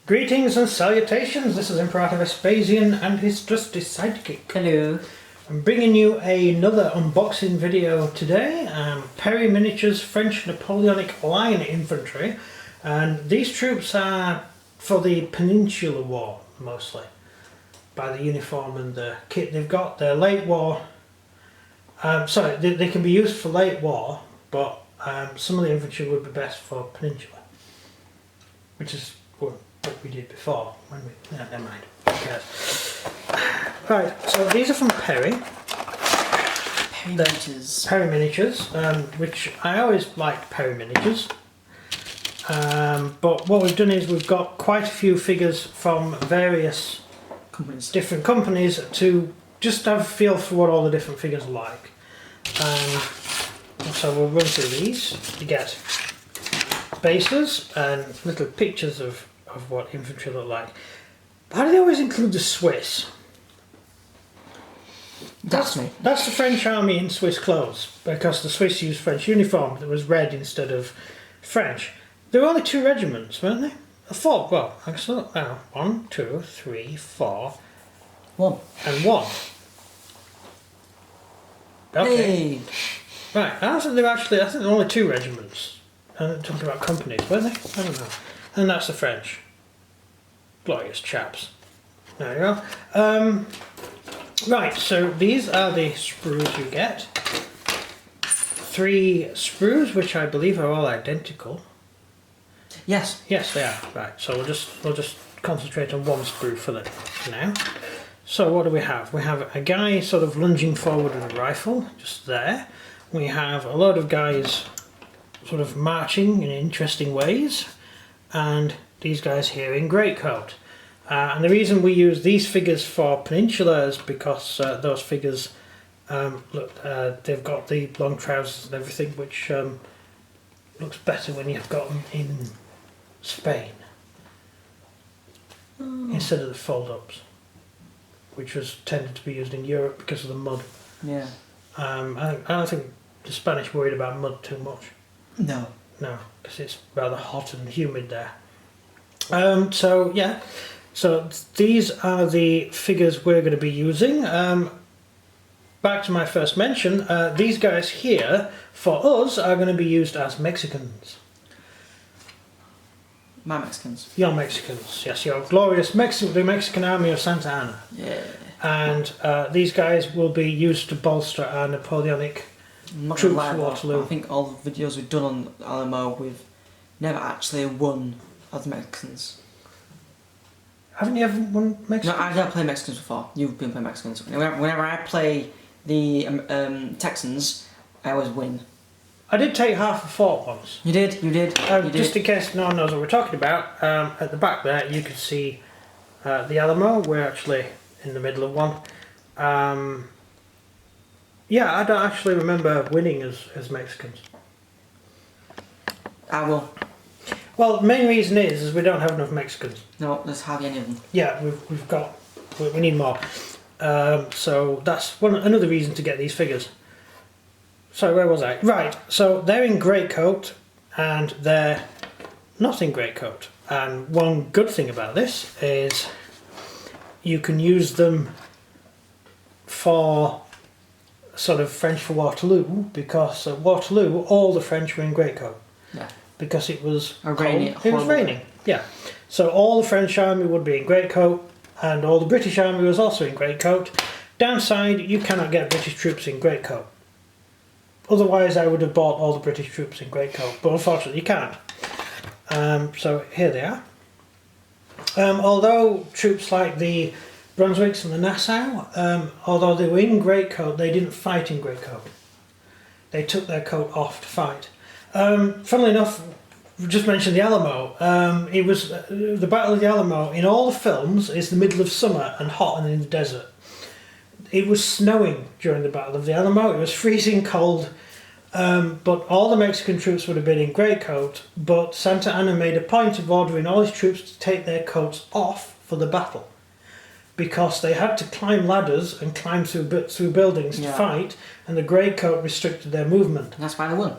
Greetings and salutations, this is Imperator Vespasian and his trusty sidekick. Hello. I'm bringing you another unboxing video today. Perry Miniatures French Napoleonic Line Infantry, and these troops are for the Peninsular War mostly, by the uniform and the kit they've got. They're late war, they can be used for late war, but some of the infantry would be best for Peninsula, which is what we did before when we... No, never mind. Who cares? Right, so these are from Perry. Perry Miniatures. Perry Miniatures, which I always liked Perry Miniatures. But what we've done is we've got quite a few figures from various different companies to just have a feel for what all the different figures are like. So we'll run through these to get bases and little pictures of what infantry look like. How do they always include the Swiss? That's the French army in Swiss clothes, because the Swiss used French uniform that was red instead of French. There were only 2 regiments, weren't they? Four. Well, actually, 1, 2, 3, 4. 1. And 1. Okay. Hey. Right, I think there were only 2 regiments. I'm talking about companies, weren't they? I don't know. And that's the French. Glorious chaps. There you go. Right, so these are the sprues you get. 3 sprues, which I believe are all identical. Yes. Yes, they are. Right, so we'll just concentrate on 1 sprue for now. So what do we have? We have a guy sort of lunging forward with a rifle, just there. We have a load of guys sort of marching in interesting ways, and these guys here in greatcoat. And the reason we use these figures for Peninsula is because those figures, look, they've got the long trousers and everything, which looks better when you've got them in Spain instead of the fold-ups, which was tended to be used in Europe because of the mud. Yeah. I don't think the Spanish worried about mud too much. No. No, because it's rather hot and humid there. So yeah, so these are the figures we're going to be using. Back to my first mention, these guys here for us are going to be used as Mexicans. My Mexicans. Your Mexicans, yes, your glorious the Mexican army of Santa Anna. Yeah. And these guys will be used to bolster our Napoleonic troops for Waterloo. I think all the videos we've done on Alamo, we've never actually won as the Mexicans. Haven't you ever won Mexicans? No, I've never played Mexicans before. You've been playing Mexicans. Whenever I play the Texans, I always win. I did take half a fort once. You did, you did. Just in case no one knows what we're talking about, at the back there you can see the Alamo. We're actually in the middle of one. Yeah, I don't actually remember winning as Mexicans. I will. Well, the main reason is we don't have enough Mexicans. No, there's hardly any of them. Yeah, we need more. So that's another reason to get these figures. So where was I? Right, so they're in greatcoat and they're not in greatcoat. And one good thing about this is you can use them for sort of French for Waterloo, because at Waterloo all the French were in greatcoat. Yeah. Because it was raining. It was raining, yeah. So all the French army would be in greatcoat, and all the British army was also in greatcoat. Downside, you cannot get British troops in greatcoat. Otherwise I would have bought all the British troops in greatcoat, but unfortunately you can't. So here they are. Although troops like the Brunswicks and the Nassau, although they were in greatcoat, they didn't fight in greatcoat. They took their coat off to fight. Funnily enough, we just mentioned the Alamo. It was the Battle of the Alamo in all the films is the middle of summer and hot and in the desert. It was snowing during the Battle of the Alamo. It was freezing cold, but all the Mexican troops would have been in greatcoat. But Santa Anna made a point of ordering all his troops to take their coats off for the battle, because they had to climb ladders and climb through buildings to fight, and the greatcoat restricted their movement. And that's why they won.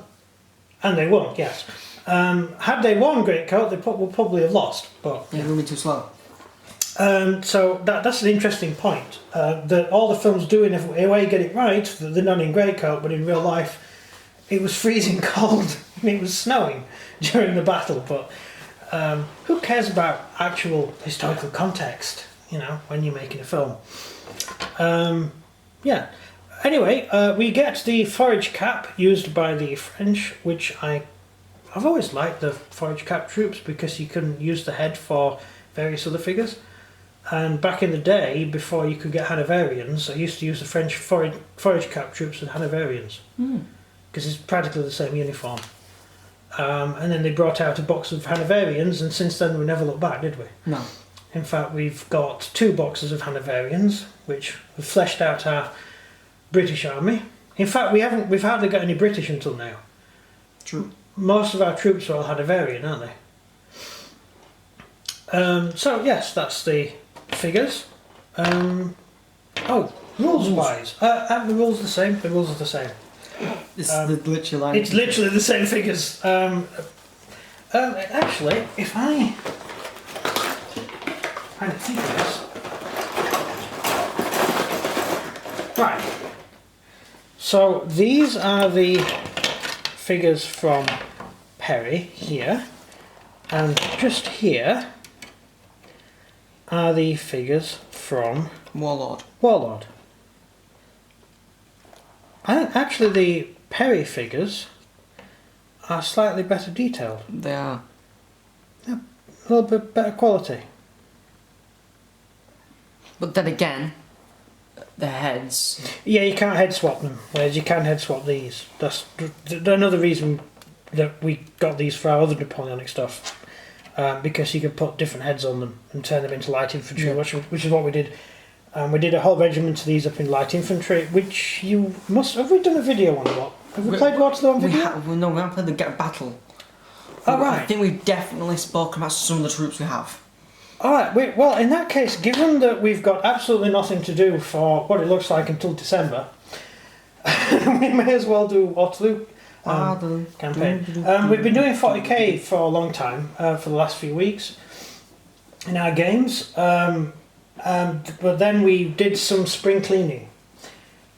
And they won, yes. Had they won Greatcoat, they would probably have lost. But Yeah, moving too slow. so that's an interesting point. That all the films do in a way get it right. That they're not in Greatcoat, but in real life, it was freezing cold and it was snowing during the battle. But who cares about actual historical context? You know, when you're making a film. Yeah. Anyway, we get the forage cap used by the French, which I've always liked the forage cap troops because you couldn't use the head for various other figures. And back in the day, before you could get Hanoverians, I used to use the French forage cap troops with Hanoverians because it's practically the same uniform. And then they brought out a box of Hanoverians, and since then we never looked back, did we? No. In fact, we've got 2 boxes of Hanoverians, which have fleshed out our British army. In fact, we've hardly got any British until now. True. Most of our troops are all Hanoverian, aren't they? So yes, that's the figures. Rules wise, aren't the rules the same? The rules are the same. It's literally like... It's literally the same figures. Actually, if I kind of think of this. Right. So these are the figures from Perry here, and just here are the figures from Warlord. I think actually the Perry figures are slightly better detailed. They are. A little bit better quality. But then again, the heads... Yeah, you can't head swap them, whereas you can head swap these. That's another reason that we got these for our other Napoleonic stuff. Because you could put different heads on them and turn them into light infantry, which is what we did. We did a whole regiment of these up in light infantry, which you must... Have we done a video on what? Have we played Waterloo on video? No, we haven't played the battle. Oh, right. I think we've definitely spoken about some of the troops we have. Alright, well in that case, given that we've got absolutely nothing to do for what it looks like until December, we may as well do Waterloo campaign. We've been doing 40k for a long time, for the last few weeks in our games, but then we did some spring cleaning,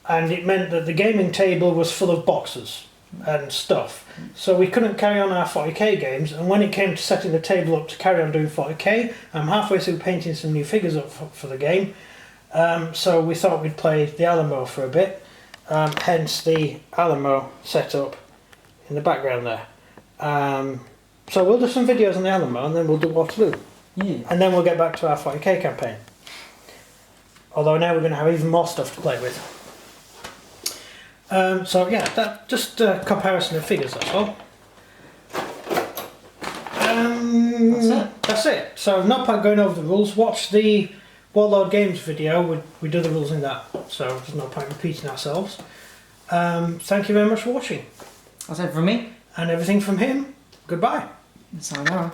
and it meant that the gaming table was full of boxes and stuff, so we couldn't carry on our 40k games. And when it came to setting the table up to carry on doing 40k, I'm halfway through painting some new figures up for the game, so we thought we'd play the Alamo for a bit, hence the Alamo setup in the background there. So we'll do some videos on the Alamo and then we'll do Waterloo. Yeah. And then we'll get back to our 40k campaign. Although now we're going to have even more stuff to play with. So yeah, that just a comparison of figures, that's all. That's it. So no point going over the rules. Watch the Warlord Games video, we do the rules in that. So there's no point repeating ourselves. Thank you very much for watching. That's it from me. And everything from him. Goodbye. Sayonara.